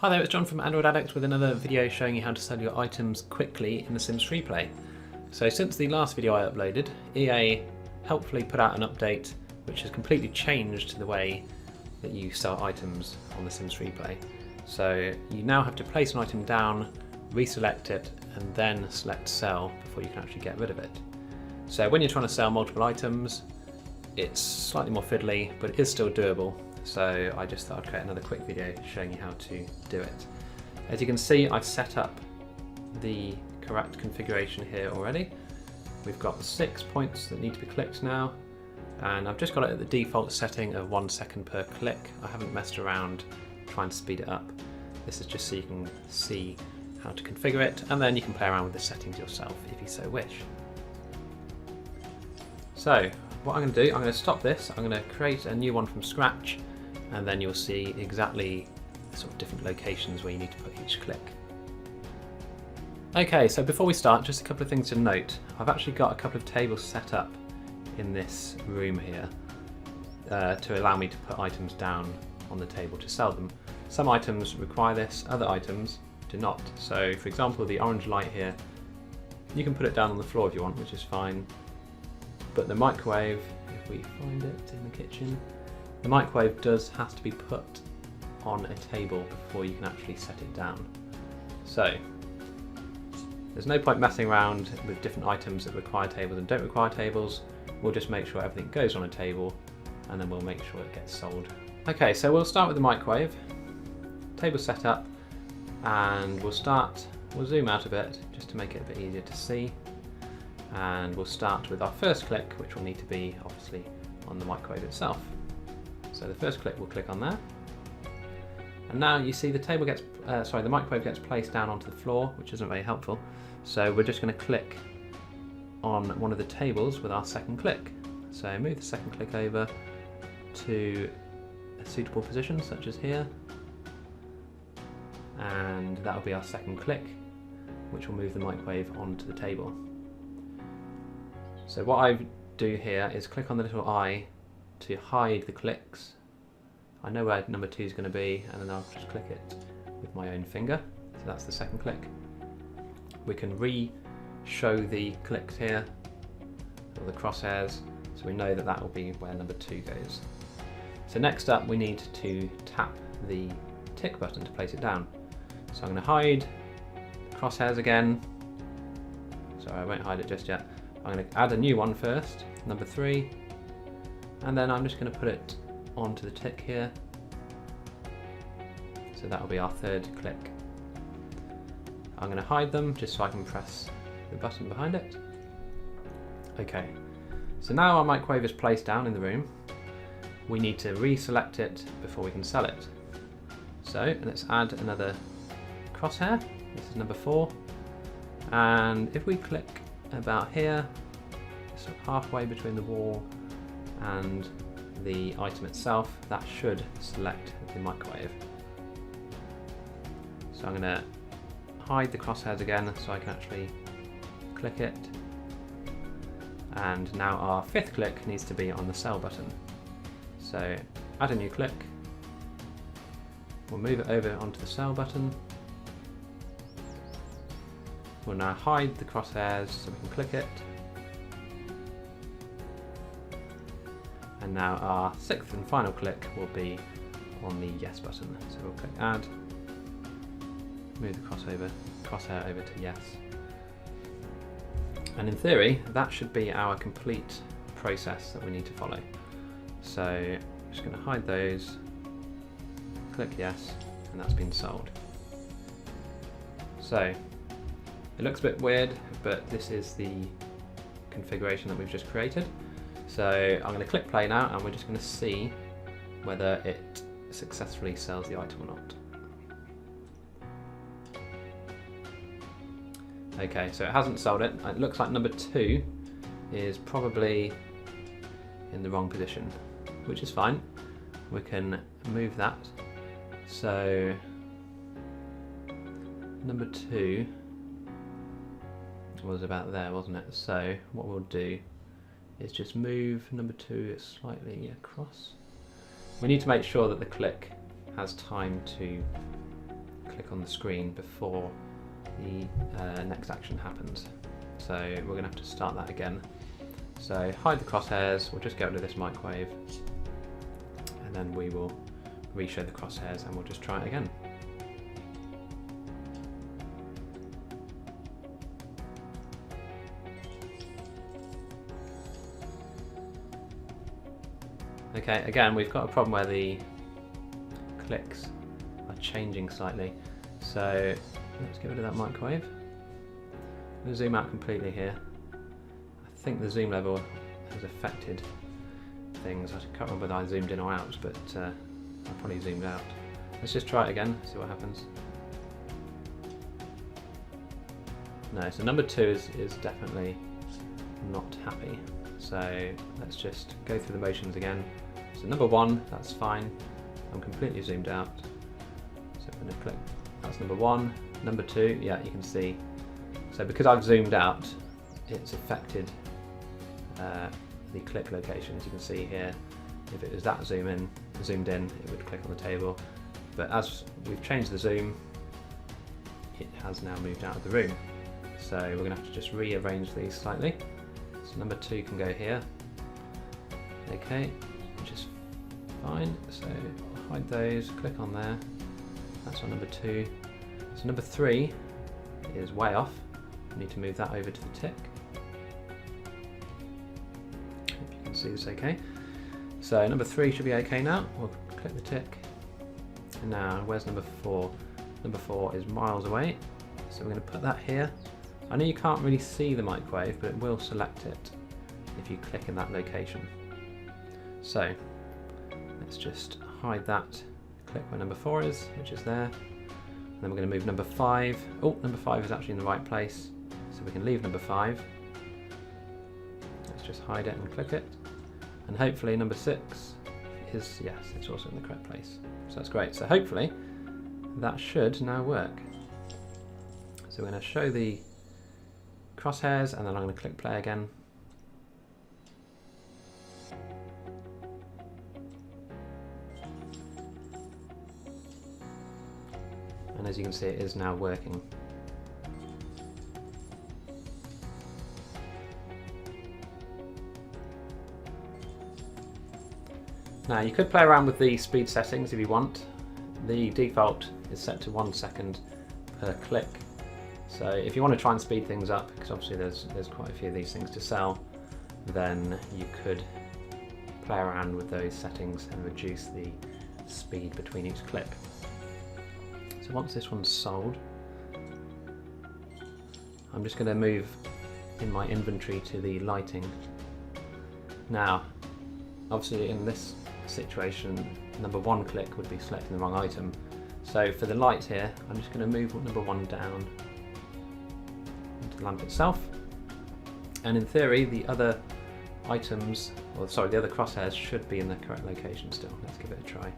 Hi there, it's John from Android Addict with another video showing you how to sell your items quickly in the Sims Freeplay. So since the last video I uploaded, EA helpfully put out an update which has completely changed the way that you sell items on the Sims Freeplay. So you now have to place an item down, reselect it, and then select sell before you can actually get rid of it. So when you're trying to sell multiple items, it's slightly more fiddly, but it is still doable. So I just thought I'd create another quick video showing you how to do it. As you can see, I've set up the correct configuration here already. We've got 6 points that need to be clicked now, and I've just got it at the default setting of 1 second per click. I haven't messed around trying to speed it up. This is just so you can see how to configure it, and then you can play around with the settings yourself if you so wish. So what I'm going to do, I'm going to stop this, I'm going to create a new one from scratch, and then you'll see exactly the sort of different locations where you need to put each click. Okay, so before we start, just a couple of things to note. I've actually got a couple of tables set up in this room here to allow me to put items down on the table to sell them. Some items require this, other items do not. So for example, the orange light here, you can put it down on the floor if you want, which is fine. But the microwave, if we find it in the kitchen, the microwave does have to be put on a table before you can actually set it down. So there's no point messing around with different items that require tables and don't require tables. We'll just make sure everything goes on a table, and then we'll make sure it gets sold. Okay, so we'll start with the microwave. Table set up, and we'll zoom out a bit just to make it a bit easier to see. And we'll start with our first click, which will need to be obviously on the microwave itself. So the first click, we'll click on there. And now you see the the microwave gets placed down onto the floor, which isn't very helpful. So we're just going to click on one of the tables with our second click. So move the second click over to a suitable position, such as here. And that'll be our second click, which will move the microwave onto the table. So what I do here is click on the little eye to hide the clicks. I know where number 2 is going to be, and then I'll just click it with my own finger. So that's the second click. We can re-show the clicks here, or the crosshairs, so we know that that will be where number 2 goes. So next up, we need to tap the tick button to place it down. So I'm going to hide the crosshairs again. Sorry, I won't hide it just yet. I'm going to add a new one first, number 3, and then I'm just going to put it onto the tick here. So that will be our third click. I'm going to hide them just so I can press the button behind it. Okay, so now our microwave is placed down in the room. We need to reselect it before we can sell it. So let's add another crosshair. This is number 4, and if we click about here, sort of halfway between the wall and the item itself, that should select the microwave. So I'm going to hide the crosshairs again so I can actually click it. And now our 5th click needs to be on the sell button. So add a new click. We'll move it over onto the sell button. We'll now hide the crosshairs so we can click it. And now our 6th and final click will be on the yes button. So we'll click add, move the crosshair over to yes. And in theory, that should be our complete process that we need to follow. So I'm just going to hide those, click yes, and that's been sold. So it looks a bit weird, but this is the configuration that we've just created. So I'm going to click play now, and we're just going to see whether it successfully sells the item or not. Okay, so it hasn't sold it. It looks like number 2 is probably in the wrong position, which is fine. We can move that. So number 2 was about there, wasn't it? So what we'll do is just move number 2 slightly across. We need to make sure that the click has time to click on the screen before the next action happens. So we're going to have to start that again. So hide the crosshairs, we'll just get rid of this microwave, and then we will re-show the crosshairs and we'll just try it again. Okay, again we've got a problem where the clicks are changing slightly. So let's get rid of that microwave. I'm going to zoom out completely here. I think the zoom level has affected things. I can't remember whether I zoomed in or out, but I probably zoomed out. Let's just try it again, see what happens. No, so number 2 is definitely not happy. So let's just go through the motions again. So number 1, that's fine. I'm completely zoomed out. So I'm going to click, that's number 1. Number 2, yeah, you can see. So because I've zoomed out, it's affected the click location. As you can see here, if it was that zoomed in, it would click on the table. But as we've changed the zoom, it has now moved out of the room. So we're going to have to just rearrange these slightly. So number 2 can go here. Okay, which is fine. So I'll hide those, click on there. That's on number 2. So number 3 is way off. We need to move that over to the tick. Hope you can see this okay. So number 3 should be okay now. We'll click the tick. And now, where's number 4? Number 4 is miles away. So we're going to put that here. I know you can't really see the microwave, but it will select it if you click in that location. So let's just hide that, click where number 4 is, which is there. And then we're going to move number 5. Oh, number 5 is actually in the right place. So we can leave number 5. Let's just hide it and click it. And hopefully number 6 is, yes, it's also in the correct place. So that's great. So hopefully that should now work. So we're going to show the crosshairs and then I'm going to click play again. And as you can see, it is now working. Now you could play around with the speed settings if you want. The default is set to 1 second per click. So if you want to try and speed things up, because obviously there's quite a few of these things to sell, then you could play around with those settings and reduce the speed between each click. So once this one's sold, I'm just going to move in my inventory to the lighting. Now, obviously in this situation, number 1 click would be selecting the wrong item. So for the light here, I'm just going to move number 1 down into the lamp itself. And in theory, the other items, or sorry, the other crosshairs should be in the correct location still. Let's give it a try.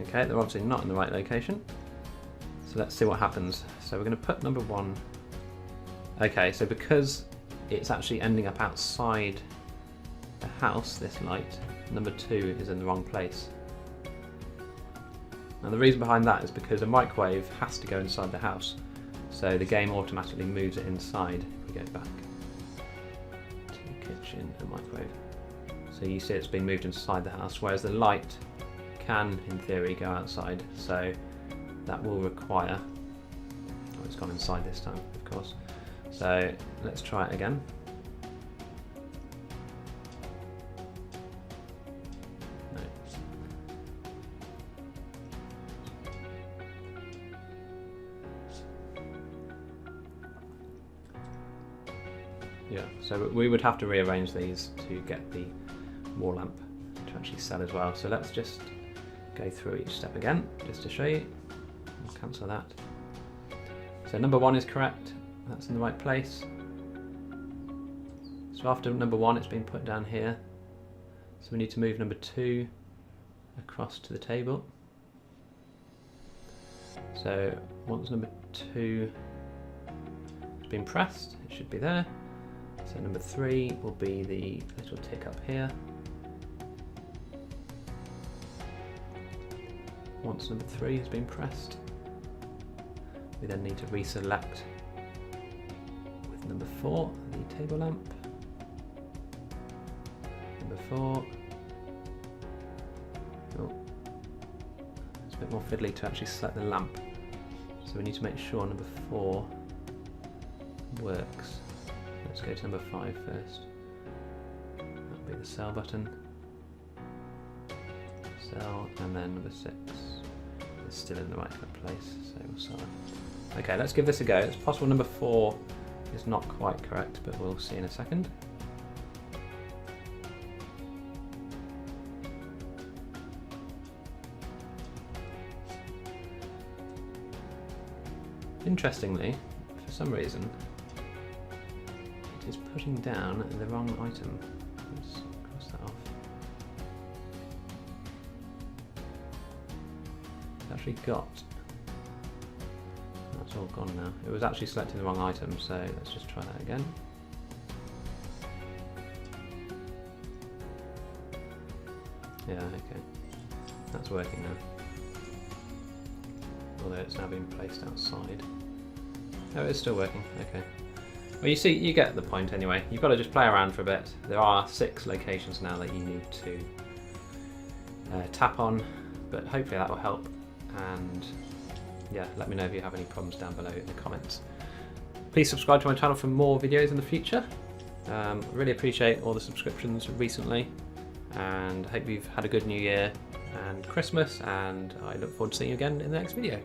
Okay, they're obviously not in the right location. So let's see what happens. So we're going to put number 1. Okay, so because it's actually ending up outside the house, this light, number 2 is in the wrong place. And the reason behind that is because a microwave has to go inside the house. So the game automatically moves it inside if we go back to kitchen and microwave. So you see it's been moved inside the house, whereas the light can, in theory, go outside. So that will require, oh, it's gone inside this time, of course. So let's try it again. No. Yeah, so we would have to rearrange these to get the wall lamp to actually sell as well. So let's just go through each step again, just to show you. I'll cancel that. So number 1 is correct. That's in the right place. So after number 1, it's been put down here. So we need to move number 2 across to the table. So once number 2 has been pressed, it should be there. So number 3 will be the little tick up here. once number 3 has been pressed. We then need to reselect with number 4, the table lamp. Number 4. Oh, it's a bit more fiddly to actually select the lamp. So we need to make sure number 4 works. Let's go to number 5 first. That'll be the sell button. Sell, and then number 6 is still in the right kind of place, so we'll sell it. Okay, let's give this a go. It's possible number 4 is not quite correct, but we'll see in a second. Interestingly, for some reason, it is putting down the wrong item. Let's cross that off. It's actually got... That's all gone now. It was actually selecting the wrong item, so let's just try that again. Yeah, okay. That's working now. Although it's now being placed outside. Oh, it's still working, okay. Well, you see, you get the point anyway. You've got to just play around for a bit. There are 6 locations now that you need to tap on, but hopefully that will help. And yeah, let me know if you have any problems down below in the comments. Please subscribe to my channel for more videos in the future. Really appreciate all the subscriptions recently, and hope you've had a good New Year and Christmas, and I look forward to seeing you again in the next video.